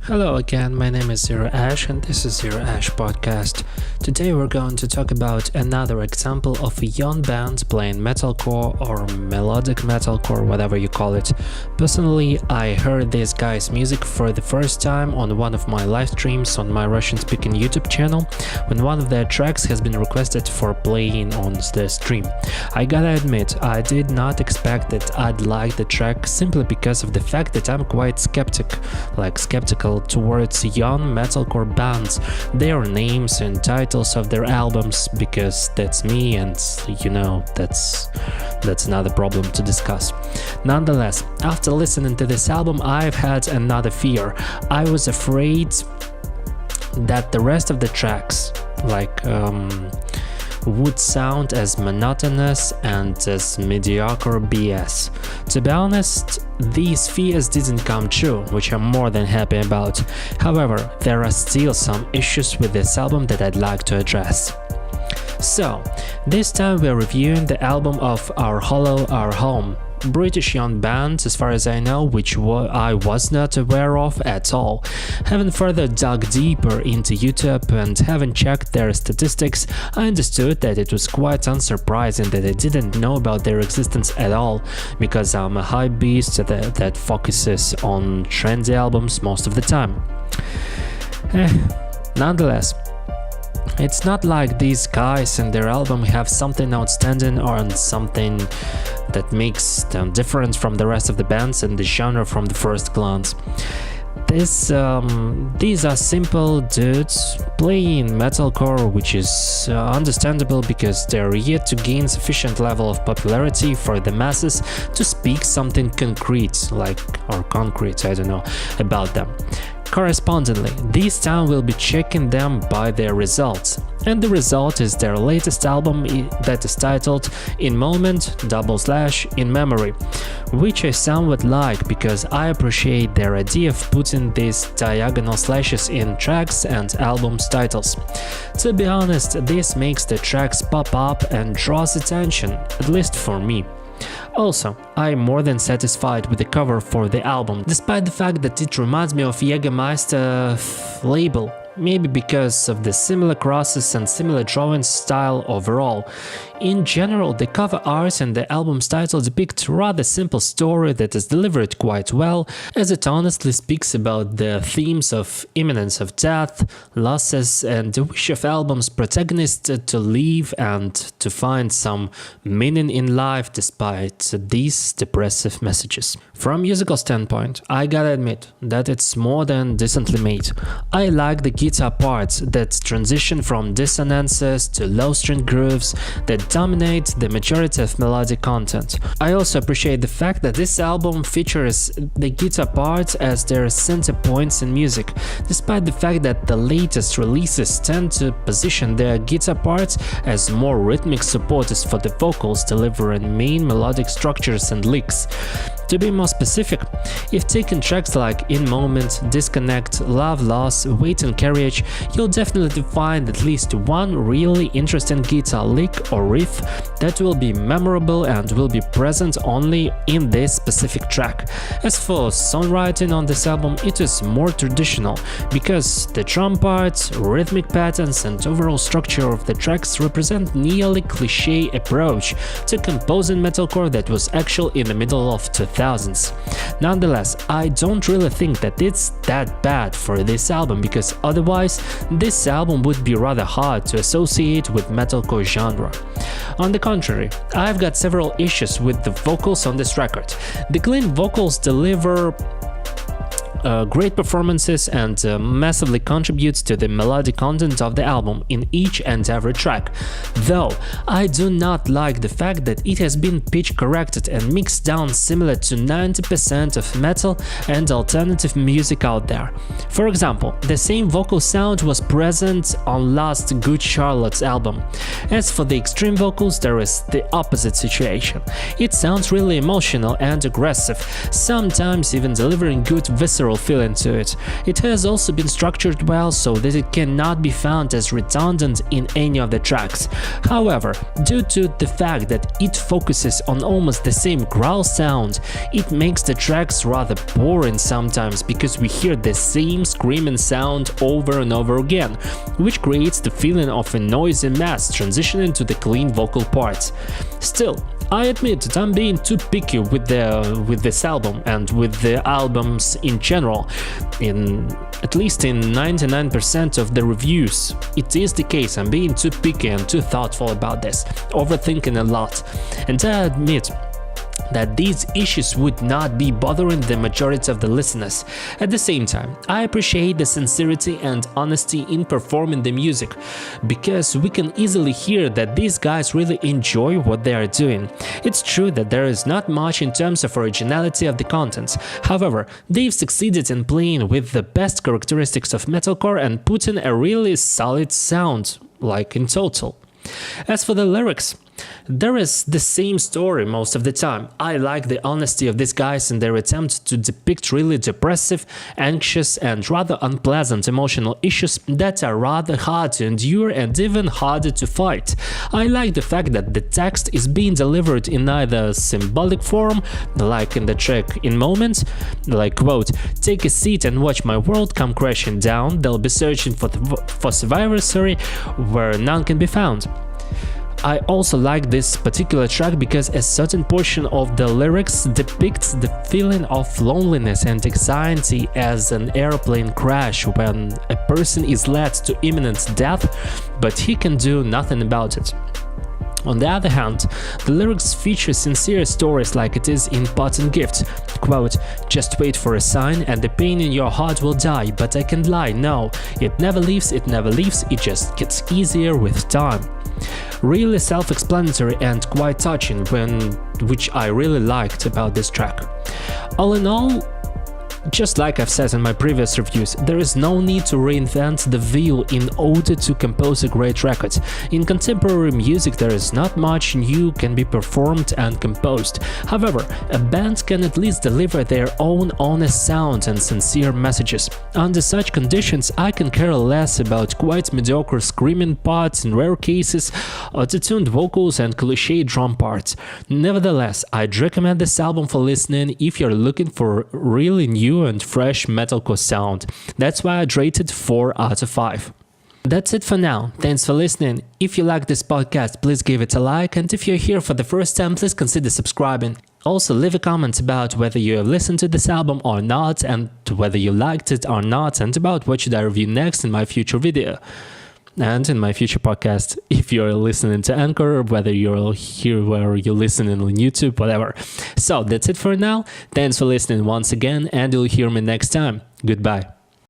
Hello again, my name is Zero Ash and this is Zero Ash Podcast. Today we're going to talk about another example of a young band playing metalcore or melodic metalcore, whatever you call it. Personally, I heard this guy's music for the first time on one of my live streams on my Russian-speaking YouTube channel, when one of their tracks has been requested for playing on the stream. I gotta admit, I did not expect that I'd like the track simply because of the fact that I'm quite skeptical towards young metalcore bands, their names and titles of their albums, because that's me and that's another problem to discuss. Nonetheless, after listening to this album, I've had another fear. I was afraid that the rest of the tracks would sound as monotonous and as mediocre BS. To be honest, these fears didn't come true, which I'm more than happy about. However, there are still some issues with this album that I'd like to address. So, this time we're reviewing the album of Our Hollow, Our Home, British young band, as far as I know, which I was not aware of at all. Having further dug deeper into YouTube and having checked their statistics, I understood that it was quite unsurprising that I didn't know about their existence at all, because I'm a hype beast that focuses on trendy albums most of the time. Nonetheless, it's not like these guys and their album have something outstanding or something that makes them different from the rest of the bands in the genre from the first glance. These are simple dudes playing metalcore, which is understandable because they're yet to gain sufficient level of popularity for the masses to speak something concrete, about them. Correspondingly, this time we'll be checking them by their results, and the result is their latest album that is titled In Moment / In Memory, which I somewhat like because I appreciate their idea of putting these diagonal slashes in tracks and albums titles. To be honest, this makes the tracks pop up and draws attention, at least for me. Also, I'm more than satisfied with the cover for the album, despite the fact that it reminds me of Jägermeister label, maybe because of the similar crosses and similar drawing style overall. In general, the cover art and the album's title depict a rather simple story that is delivered quite well, as it honestly speaks about the themes of imminence of death, losses, and the wish of album's protagonist to live and to find some meaning in life despite these depressive messages. From a musical standpoint, I gotta admit that it's more than decently made. I like the guitar parts that transition from dissonances to low-string grooves that dominate the majority of melodic content. I also appreciate the fact that this album features the guitar parts as their center points in music, despite the fact that the latest releases tend to position their guitar parts as more rhythmic supporters for the vocals, delivering main melodic structures and licks. To be more specific, if taking tracks like In Moment, Disconnect, Love Loss, Wait and Carriage, you'll definitely find at least one really interesting guitar lick or riff that will be memorable and will be present only in this specific track. As for songwriting on this album, it is more traditional, because the drum parts, rhythmic patterns and overall structure of the tracks represent nearly cliché approach to composing metalcore that was actual in the middle of 2000s. Nonetheless, I don't really think that it's that bad for this album, because otherwise this album would be rather hard to associate with metalcore genre. On the contrary, I've got several issues with the vocals on this record. The clean vocals deliver great performances and massively contributes to the melodic content of the album in each and every track. Though, I do not like the fact that it has been pitch corrected and mixed down similar to 90% of metal and alternative music out there. For example, the same vocal sound was present on last Good Charlotte's album. As for the extreme vocals, there is the opposite situation. It sounds really emotional and aggressive, sometimes even delivering good visceral overall feeling to it. It has also been structured well so that it cannot be found as redundant in any of the tracks. However, due to the fact that it focuses on almost the same growl sound, it makes the tracks rather boring sometimes because we hear the same screaming sound over and over again, which creates the feeling of a noisy mess transitioning to the clean vocal parts. Still, I admit that I'm being too picky with this album and with the albums in general. At least in 99% of the reviews, it is the case. I'm being too picky and too thoughtful about this, overthinking a lot. And I admit that these issues would not be bothering the majority of the listeners. At the same time, I appreciate the sincerity and honesty in performing the music, because we can easily hear that these guys really enjoy what they are doing. It's true that there is not much in terms of originality of the content. However, they've succeeded in playing with the best characteristics of metalcore and putting a really solid sound, like in total. As for the lyrics, there is the same story most of the time. I like the honesty of these guys in their attempt to depict really depressive, anxious and rather unpleasant emotional issues that are rather hard to endure and even harder to fight. I like the fact that the text is being delivered in either symbolic form, like in the track In Moment, like quote, "Take a seat and watch my world come crashing down, they'll be searching for survivors, where none can be found." I also like this particular track because a certain portion of the lyrics depicts the feeling of loneliness and anxiety as an airplane crash when a person is led to imminent death, but he can do nothing about it. On the other hand, the lyrics feature sincere stories like it is in Pot and Gift, quote, "Just wait for a sign and the pain in your heart will die, but I can't lie, no, it never leaves, it just gets easier with time." Really self-explanatory and quite touching, which I really liked about this track. All in all, just like I've said in my previous reviews, there is no need to reinvent the wheel in order to compose a great record. In contemporary music there is not much new can be performed and composed. However, a band can at least deliver their own honest sound and sincere messages. Under such conditions, I can care less about quite mediocre screaming parts, in rare cases, auto-tuned vocals and cliché drum parts. Nevertheless, I'd recommend this album for listening if you're looking for really new and fresh metalcore sound. That's why I'd rate it 4 out of 5. That's it for now. Thanks for listening. If you like this podcast, please give it a like, and if you're here for the first time, please consider subscribing. Also, leave a comment about whether you have listened to this album or not, and whether you liked it or not, and about what should I review next in my future video. And in my future podcast, if you're listening to Anchor, whether you're here where you're listening on YouTube, whatever. So that's it for now. Thanks for listening once again, and you'll hear me next time. Goodbye.